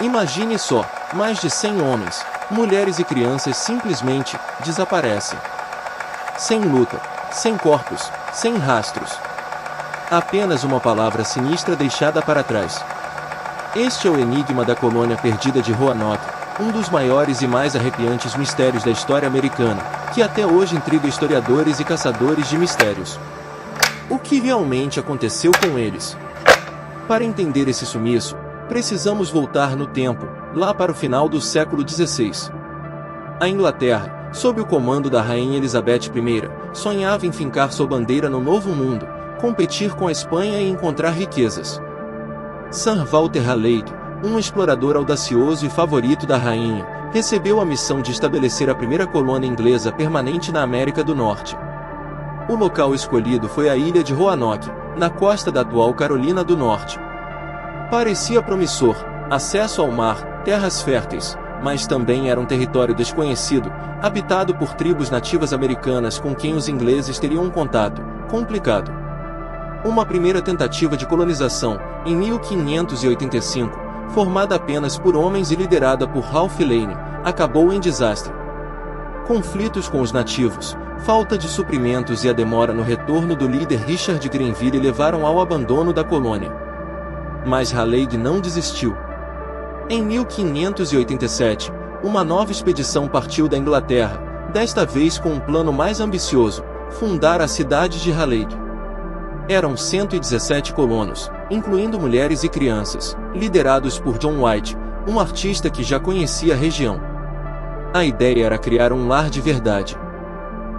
Imagine só, mais de 100 homens, mulheres e crianças simplesmente desaparecem. Sem luta, sem corpos, sem rastros. Apenas uma palavra sinistra deixada para trás. Este é o enigma da colônia perdida de Roanoke, um dos maiores e mais arrepiantes mistérios da história americana, que até hoje intriga historiadores e caçadores de mistérios. O que realmente aconteceu com eles? Para entender esse sumiço, precisamos voltar no tempo, lá para o final do século XVI. A Inglaterra, sob o comando da Rainha Elizabeth I, sonhava em fincar sua bandeira no Novo Mundo, competir com a Espanha e encontrar riquezas. Sir Walter Raleigh, um explorador audacioso e favorito da rainha, recebeu a missão de estabelecer a primeira colônia inglesa permanente na América do Norte. O local escolhido foi a ilha de Roanoke, na costa da atual Carolina do Norte. Parecia promissor, acesso ao mar, terras férteis, mas também era um território desconhecido, habitado por tribos nativas americanas com quem os ingleses teriam um contato complicado. Uma primeira tentativa de colonização, em 1585, formada apenas por homens e liderada por Ralph Lane, acabou em desastre. Conflitos com os nativos, falta de suprimentos e a demora no retorno do líder Richard Grenville levaram ao abandono da colônia. Mas Raleigh não desistiu. Em 1587, uma nova expedição partiu da Inglaterra, desta vez com um plano mais ambicioso: fundar a cidade de Raleigh. Eram 117 colonos, incluindo mulheres e crianças, liderados por John White, um artista que já conhecia a região. A ideia era criar um lar de verdade.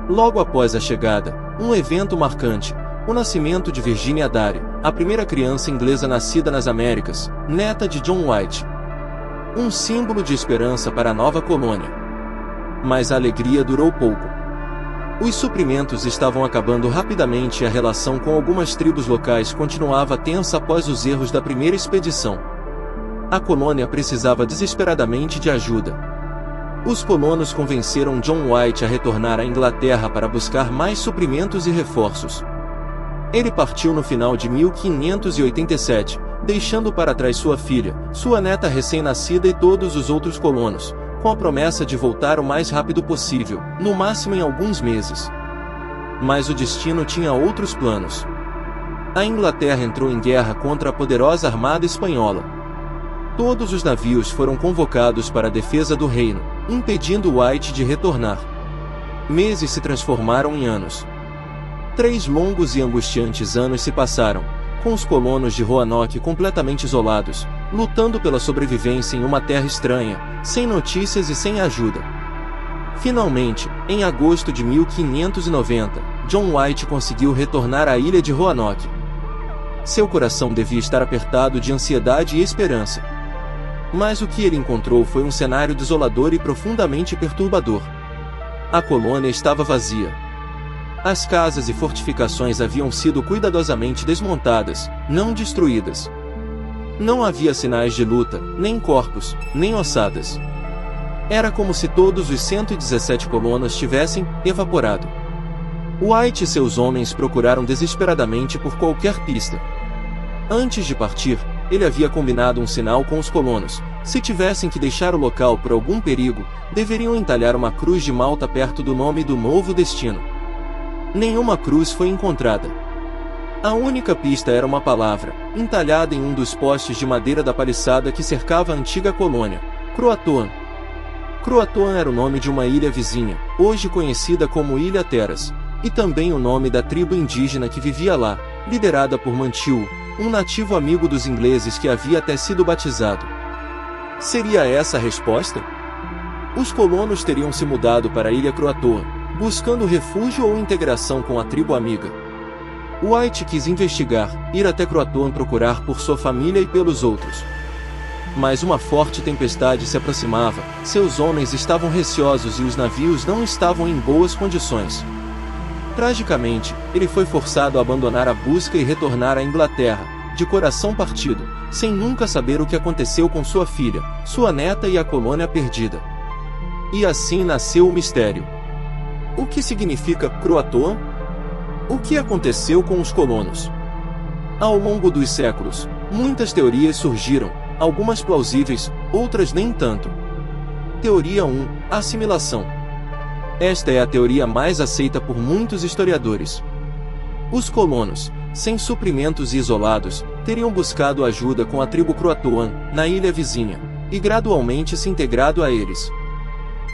Logo após a chegada, um evento marcante, o nascimento de Virginia Dare, a primeira criança inglesa nascida nas Américas, neta de John White. Um símbolo de esperança para a nova colônia. Mas a alegria durou pouco. Os suprimentos estavam acabando rapidamente e a relação com algumas tribos locais continuava tensa após os erros da primeira expedição. A colônia precisava desesperadamente de ajuda. Os colonos convenceram John White a retornar à Inglaterra para buscar mais suprimentos e reforços. Ele partiu no final de 1587, deixando para trás sua filha, sua neta recém-nascida e todos os outros colonos, com a promessa de voltar o mais rápido possível, no máximo em alguns meses. Mas o destino tinha outros planos. A Inglaterra entrou em guerra contra a poderosa armada espanhola. Todos os navios foram convocados para a defesa do reino, impedindo White de retornar. Meses se transformaram em anos. 3 longos e angustiantes anos se passaram, com os colonos de Roanoke completamente isolados, lutando pela sobrevivência em uma terra estranha, sem notícias e sem ajuda. Finalmente, em agosto de 1590, John White conseguiu retornar à ilha de Roanoke. Seu coração devia estar apertado de ansiedade e esperança. Mas o que ele encontrou foi um cenário desolador e profundamente perturbador. A colônia estava vazia. As casas e fortificações haviam sido cuidadosamente desmontadas, não destruídas. Não havia sinais de luta, nem corpos, nem ossadas. Era como se todos os 117 colonos tivessem evaporado. White e seus homens procuraram desesperadamente por qualquer pista. Antes de partir, ele havia combinado um sinal com os colonos: se tivessem que deixar o local por algum perigo, deveriam entalhar uma cruz de malta perto do nome do novo destino. Nenhuma cruz foi encontrada. A única pista era uma palavra, entalhada em um dos postes de madeira da paliçada que cercava a antiga colônia: Croatoan. Croatoan era o nome de uma ilha vizinha, hoje conhecida como Ilha Terras, e também o nome da tribo indígena que vivia lá, liderada por Mantiu, um nativo amigo dos ingleses que havia até sido batizado. Seria essa a resposta? Os colonos teriam se mudado para a Ilha Croatoan, buscando refúgio ou integração com a tribo amiga. White quis investigar, ir até Croatoan procurar por sua família e pelos outros. Mas uma forte tempestade se aproximava, seus homens estavam receosos e os navios não estavam em boas condições. Tragicamente, ele foi forçado a abandonar a busca e retornar à Inglaterra, de coração partido, sem nunca saber o que aconteceu com sua filha, sua neta e a colônia perdida. E assim nasceu o mistério. O que significa Croatoan? O que aconteceu com os colonos? Ao longo dos séculos, muitas teorias surgiram, algumas plausíveis, outras nem tanto. Teoria 1. Assimilação. Esta é a teoria mais aceita por muitos historiadores. Os colonos, sem suprimentos e isolados, teriam buscado ajuda com a tribo Croatoan, na ilha vizinha, e gradualmente se integrado a eles.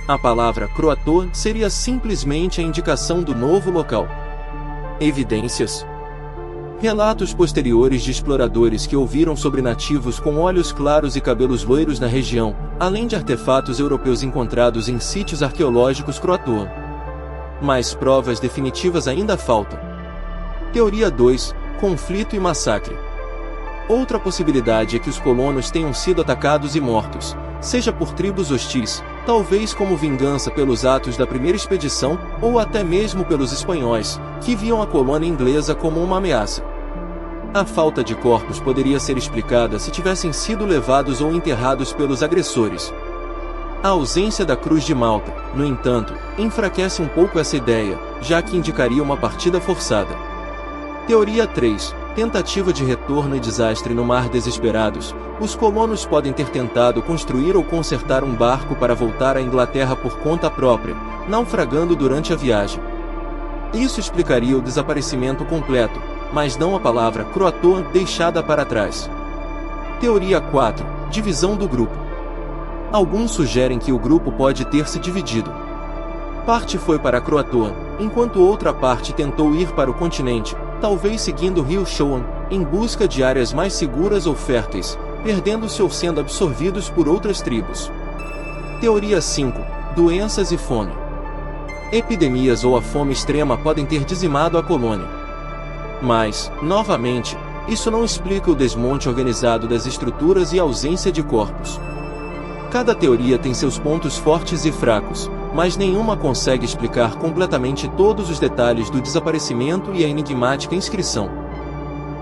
A palavra Croatoan seria simplesmente a indicação do novo local. Evidências. Relatos posteriores de exploradores que ouviram sobre nativos com olhos claros e cabelos loiros na região, além de artefatos europeus encontrados em sítios arqueológicos Croatoan. Mas provas definitivas ainda faltam. Teoria 2. Conflito e massacre. Outra possibilidade é que os colonos tenham sido atacados e mortos, seja por tribos hostis, talvez como vingança pelos atos da primeira expedição, ou até mesmo pelos espanhóis, que viam a colônia inglesa como uma ameaça. A falta de corpos poderia ser explicada se tivessem sido levados ou enterrados pelos agressores. A ausência da Cruz de Malta, no entanto, enfraquece um pouco essa ideia, já que indicaria uma partida forçada. Teoria 3. Tentativa de retorno e desastre no mar. Desesperados, os colonos podem ter tentado construir ou consertar um barco para voltar à Inglaterra por conta própria, naufragando durante a viagem. Isso explicaria o desaparecimento completo, mas não a palavra Croatoan deixada para trás. Teoria 4. Divisão do grupo. Alguns sugerem que o grupo pode ter se dividido. Parte foi para Croatoan, enquanto outra parte tentou ir para o continente, talvez seguindo o rio Shoan, em busca de áreas mais seguras ou férteis, perdendo-se ou sendo absorvidos por outras tribos. Teoria 5. Doenças e fome. Epidemias ou a fome extrema podem ter dizimado a colônia. Mas, novamente, isso não explica o desmonte organizado das estruturas e a ausência de corpos. Cada teoria tem seus pontos fortes e fracos, mas nenhuma consegue explicar completamente todos os detalhes do desaparecimento e a enigmática inscrição.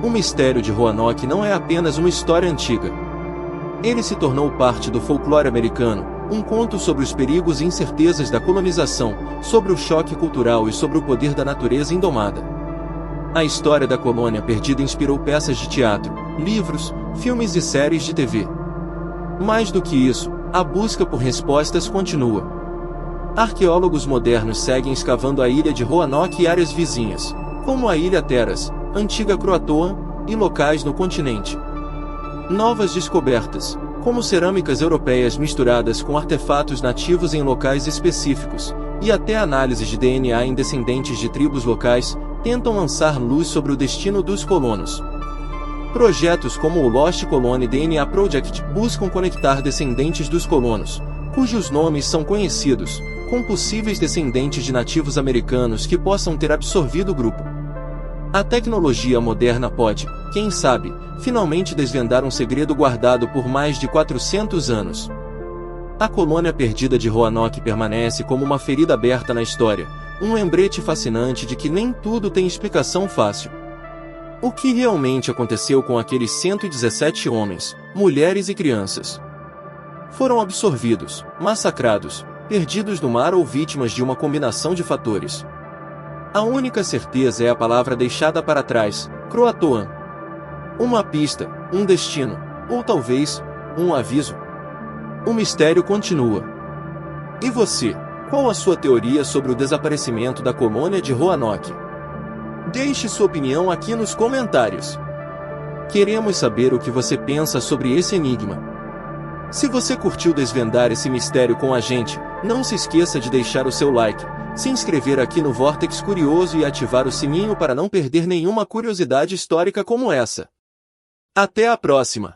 O mistério de Roanoke não é apenas uma história antiga. Ele se tornou parte do folclore americano, um conto sobre os perigos e incertezas da colonização, sobre o choque cultural e sobre o poder da natureza indomada. A história da colônia perdida inspirou peças de teatro, livros, filmes e séries de TV. Mais do que isso, a busca por respostas continua. Arqueólogos modernos seguem escavando a ilha de Roanoke e áreas vizinhas, como a Ilha Terras, antiga Croatoan, e locais no continente. Novas descobertas, como cerâmicas europeias misturadas com artefatos nativos em locais específicos, e até análises de DNA em descendentes de tribos locais, tentam lançar luz sobre o destino dos colonos. Projetos como o Lost Colony DNA Project buscam conectar descendentes dos colonos, cujos nomes são conhecidos, com possíveis descendentes de nativos americanos que possam ter absorvido o grupo. A tecnologia moderna pode, quem sabe, finalmente desvendar um segredo guardado por mais de 400 anos. A colônia perdida de Roanoke permanece como uma ferida aberta na história, um lembrete fascinante de que nem tudo tem explicação fácil. O que realmente aconteceu com aqueles 117 homens, mulheres e crianças? Foram absorvidos, massacrados, perdidos no mar ou vítimas de uma combinação de fatores? A única certeza é a palavra deixada para trás, Croatoan. Uma pista, um destino, ou talvez, um aviso. O mistério continua. E você, qual a sua teoria sobre o desaparecimento da colônia de Roanoke? Deixe sua opinião aqui nos comentários. Queremos saber o que você pensa sobre esse enigma. Se você curtiu desvendar esse mistério com a gente, não se esqueça de deixar o seu like, se inscrever aqui no Vortex Curioso e ativar o sininho para não perder nenhuma curiosidade histórica como essa. Até a próxima!